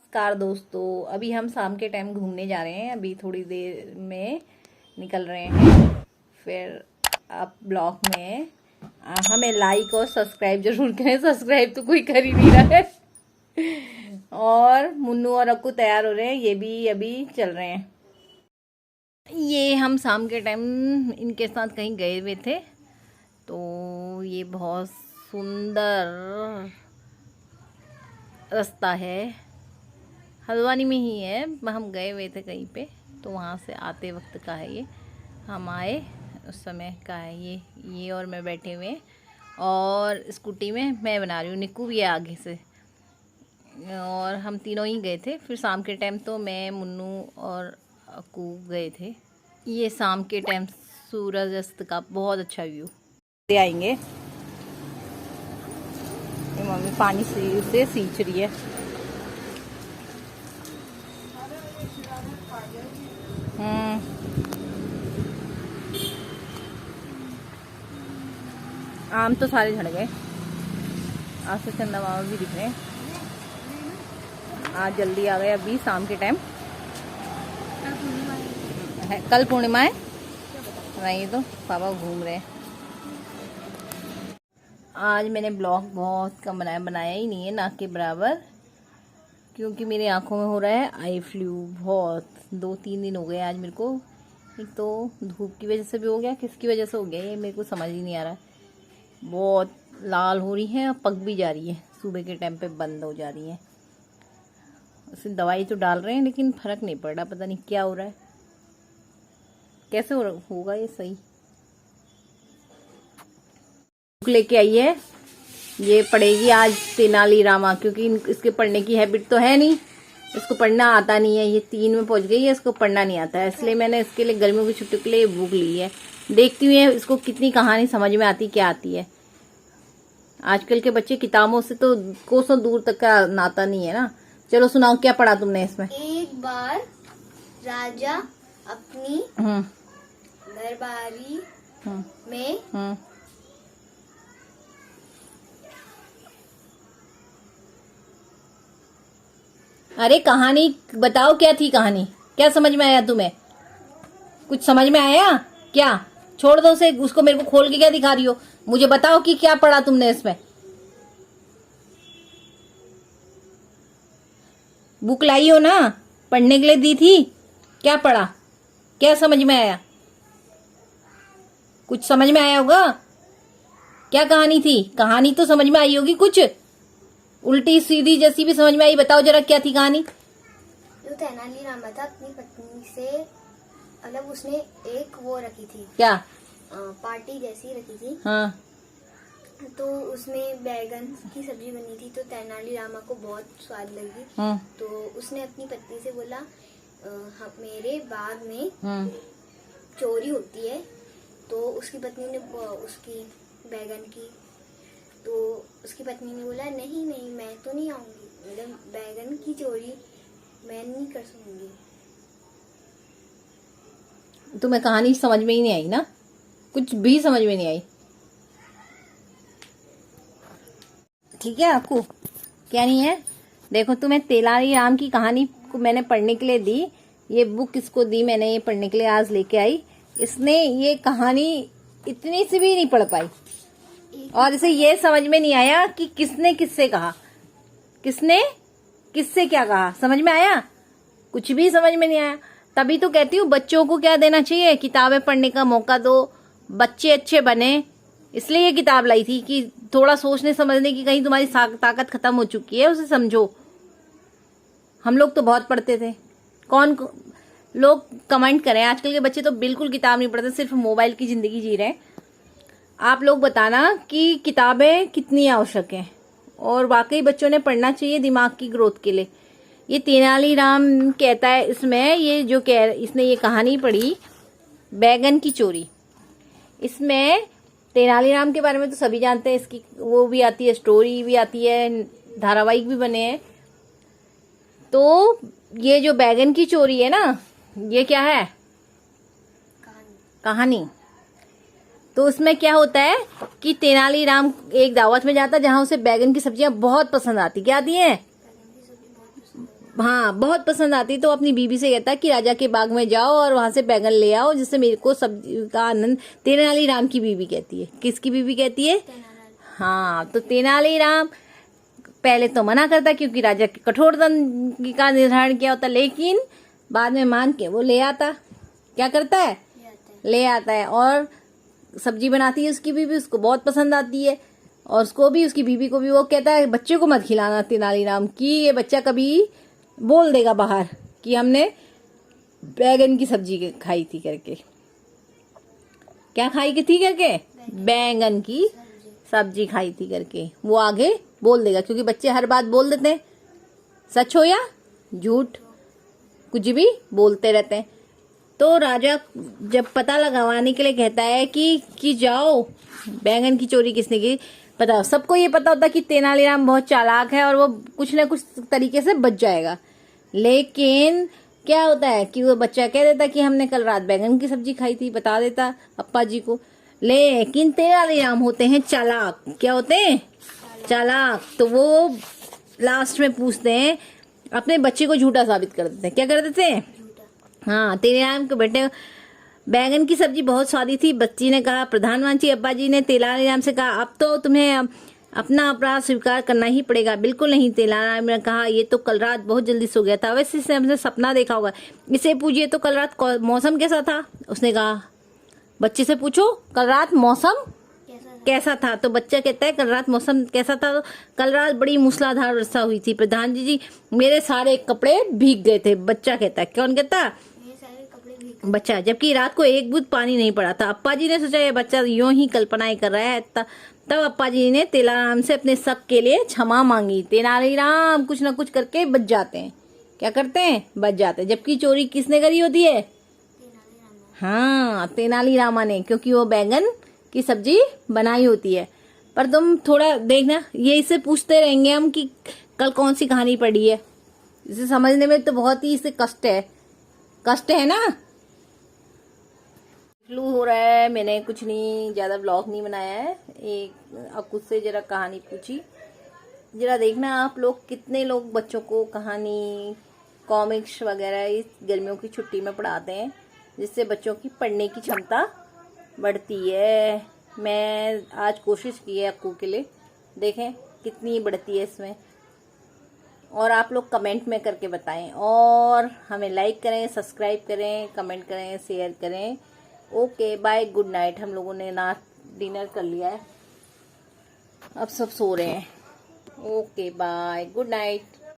नमस्कार दोस्तों, अभी हम शाम के टाइम घूमने जा रहे हैं। अभी थोड़ी देर में निकल रहे हैं। फिर आप ब्लॉग में हमें लाइक और सब्सक्राइब जरूर करें। सब्सक्राइब तो कोई कर ही नहीं रहा है। और मुन्नू और अक्कू तैयार हो रहे हैं, ये भी अभी चल रहे हैं। ये हम शाम के टाइम इनके साथ कहीं गए हुए थे, तो ये बहुत सुंदर रास्ता है, हल्द्वानी में ही है। हम गए हुए थे कहीं पे, तो वहाँ से आते वक्त का है ये। हम आए उस समय का है ये और मैं बैठे हुए हैं, और स्कूटी में मैं बना रही हूँ, निक्कू भी है आगे से, और हम तीनों ही गए थे। फिर शाम के टाइम तो मैं, मुन्नू और अक्कू गए थे। ये शाम के टाइम सूरज अस्त का बहुत अच्छा व्यू दे आएंगे। मम्मी पानी से सींच रही है। आम तो सारे झड़ गए। आज से चंदा मामा भी दिख रहे हैं। आज जल्दी आ गए, अभी शाम के टाइम है। कल पूर्णिमा है नहीं, तो पापा घूम रहे हैं। आज मैंने ब्लॉग बहुत कम बनाया ही नहीं है, ना के बराबर, क्योंकि मेरे आंखों में हो रहा है आई फ्लू। बहुत 2-3 दिन हो गए आज मेरे को। एक तो धूप की वजह से भी हो गया, किसकी वजह से हो गया ये मेरे को समझ ही नहीं आ रहा है। बहुत लाल हो रही है और पक भी जा रही है, सुबह के टाइम पे बंद हो जा रही है। उसे दवाई तो डाल रहे हैं लेकिन फर्क नहीं पड़ रहा, पता नहीं क्या हो रहा है, कैसे होगा ये सही। बुक लेके आई है, ये पढ़ेगी आज तेनालीरामा, क्योंकि इसके पढ़ने की हैबिट तो है नहीं, इसको पढ़ना आता नहीं है। ये 3 में पहुंच गई है, इसको पढ़ना नहीं आता है, इसलिए मैंने इसके लिए गर्मियों की छुट्टी के लिए बुक ली है। देखती हूँ इसको कितनी कहानी समझ में आती, क्या आती है। आजकल के बच्चे किताबों से तो कोसों दूर तक का नाता नहीं है ना। चलो सुनाओ, क्या पढ़ा तुमने इसमें? एक बार राजा अपनी दरबारी में अरे कहानी बताओ, क्या थी कहानी? क्या समझ में आया तुम्हें? कुछ समझ में आया क्या? छोड़ दो उसे, उसको मेरे को खोल के क्या दिखा रही हो? मुझे बताओ कि क्या पढ़ा तुमने इसमें। बुक लाई हो ना, पढ़ने के लिए दी थी, क्या पढ़ा, क्या समझ में आया? कुछ समझ में आया होगा। क्या कहानी थी? कहानी तो समझ में आई होगी, कुछ उल्टी सीधी जैसी भी समझ में आई। बताओ जरा क्या थी कहानी। जो तेनालीरामा था अपनी पत्नी से मतलब उसने एक वो रखी थी, क्या पार्टी जैसी रखी थी। हाँ। तो उसमें बैगन की सब्जी बनी थी, तो तेनालीरामा को बहुत स्वाद लगी। तो उसने अपनी पत्नी से बोला, मेरे बाग में चोरी होती है। तो उसकी पत्नी ने उसकी बैगन की, तो उसकी पत्नी ने बोला, नहीं नहीं मैं तो नहीं आऊंगी, मतलब बैगन की चोरी मैं नहीं कर सकूंगी। तुम्हें कहानी समझ में ही नहीं आई ना, कुछ भी समझ में नहीं आई। ठीक है आपको क्या नहीं है? देखो, तुम्हें तेनालीराम की कहानी को मैंने पढ़ने के लिए दी, ये बुक इसको दी मैंने, ये पढ़ने के लिए आज लेके आई। इसने ये कहानी इतनी सी भी नहीं पढ़ पाई, और इसे ये समझ में नहीं आया कि किसने किससे कहा, किसने किससे क्या कहा। समझ में आया? कुछ भी समझ में नहीं आया। तभी तो कहती हूँ बच्चों को क्या देना चाहिए, किताबें पढ़ने का मौका दो, बच्चे अच्छे बने। इसलिए ये किताब लाई थी कि थोड़ा सोचने समझने की कहीं तुम्हारी ताकत खत्म हो चुकी है, उसे समझो। हम लोग तो बहुत पढ़ते थे। लोग कमेंट करें, आजकल के बच्चे तो बिल्कुल किताब नहीं पढ़ते, सिर्फ मोबाइल की जिंदगी जी रहे हैं। आप लोग बताना कि किताबें कितनी आवश्यक हैं, और वाकई बच्चों ने पढ़ना चाहिए दिमाग की ग्रोथ के लिए। ये तेनालीराम कहता है इसमें, ये जो इसने ये कहानी पढ़ी बैगन की चोरी। इसमें तेनालीराम के बारे में तो सभी जानते हैं, इसकी वो भी आती है, स्टोरी भी आती है, धारावाहिक भी बने हैं। तो ये जो बैगन की चोरी है ना, ये क्या है? कहानी। तो उसमें क्या होता है कि तेनालीराम एक दावत में जाता है जहां उसे बैगन की सब्जियां बहुत पसंद आती। क्या आती हैं? हाँ बहुत पसंद आती, तो अपनी बीबी से कहता कि राजा के बाग में जाओ और वहां से बैगन ले आओ, जिससे मेरे को सब्जी का आनंद। तेनालीराम की बीबी कहती है। किसकी बीबी कहती है? हाँ, तो तेनालीराम पहले तो मना करता क्योंकि राजा के कठोर दंड का निर्धारण किया होता, लेकिन बाद में मान के वो ले आता। क्या करता है? ले आता है। और सब्जी बनाती है उसकी बीबी, उसको बहुत पसंद आती है। और उसको भी, उसकी बीबी को भी वो कहता है बच्चे को मत खिलाना तेनालीराम की, ये बच्चा कभी बोल देगा बाहर कि हमने बैगन की सब्जी खाई थी करके। क्या खाई थी करके? बैंगन की सब्जी खाई थी करके वो आगे बोल देगा, क्योंकि बच्चे हर बात बोल देते हैं, सच हो या झूठ कुछ भी बोलते रहते हैं। तो राजा जब पता लगावाने के लिए कहता है कि जाओ बैंगन की चोरी किसने की, पता सबको ये पता होता कि तेनालीराम बहुत चालाक है और वो कुछ ना कुछ तरीके से बच जाएगा। लेकिन क्या होता है कि वो बच्चा कह देता कि हमने कल रात बैंगन की सब्जी खाई थी, बता देता अप्पा जी को। लेकिन तेनालीराम होते हैं चालाक। क्या होते हैं? चालाक। तो वो लास्ट में पूछते हैं, अपने बच्चे को झूठा साबित कर देते हैं। क्या कर देते हैं? हाँ, तेनालीराम के बेटे बैंगन की सब्जी बहुत स्वादी थी। बच्ची ने कहा, प्रधानमंत्री अब्बा जी ने तेनालीराम से कहा, अब तो तुम्हें अपना अपराध स्वीकार करना ही पड़ेगा। बिल्कुल नहीं, तेनालीराम ने कहा, ये तो कल रात बहुत जल्दी सो गया था, वैसे इसने हमने सपना देखा होगा। इसे पूछिए तो कल रात मौसम कैसा था? उसने कहा, बच्चे से पूछो कल रात मौसम कैसा था? तो बच्चा कहता है कल रात मौसम कैसा था? तो कल रात बड़ी मूसलाधार वर्षा हुई थी प्रधानमंत्री जी, मेरे सारे कपड़े भीग गए थे। बच्चा कहता है। कौन कहता? बच्चा। जबकि रात को एक बूंद पानी नहीं पड़ा था। अप्पा जी ने सोचा ये बच्चा यूं ही कल्पनाएं कर रहा है। तब अप्पा जी ने तेनालीराम से अपने शक के लिए क्षमा मांगी। तेनालीराम कुछ न कुछ करके बच जाते हैं। क्या करते हैं? बच जाते हैं। जबकि चोरी किसने करी होती है? हाँ, तेनालीरामा ने, क्योंकि वो बैंगन की सब्जी बनाई होती है। पर तुम थोड़ा देखना, ये इसे पूछते रहेंगे हम कि कल कौन सी कहानी पढ़ी है। इसे समझने में तो बहुत ही इसे कष्ट है ना। फ्लू हो रहा है। मैंने कुछ नहीं, ज्यादा ब्लॉग नहीं बनाया है। एक अक्कू से जरा कहानी पूछी, जरा देखना आप लोग कितने लोग बच्चों को कहानी, कॉमिक्स वगैरह इस गर्मियों की छुट्टी में पढ़ाते हैं, जिससे बच्चों की पढ़ने की क्षमता बढ़ती है। मैं आज कोशिश की है अक्कू के लिए, देखें कितनी बढ़ती है इसमें। और आप लोग कमेंट में करके बताएं, और हमें लाइक करें, सब्सक्राइब करें, कमेंट करें, शेयर करें। Okay bye, good night. हम लोगों ने डिनर कर लिया है, अब सब सो रहे हैं। Okay bye, good night.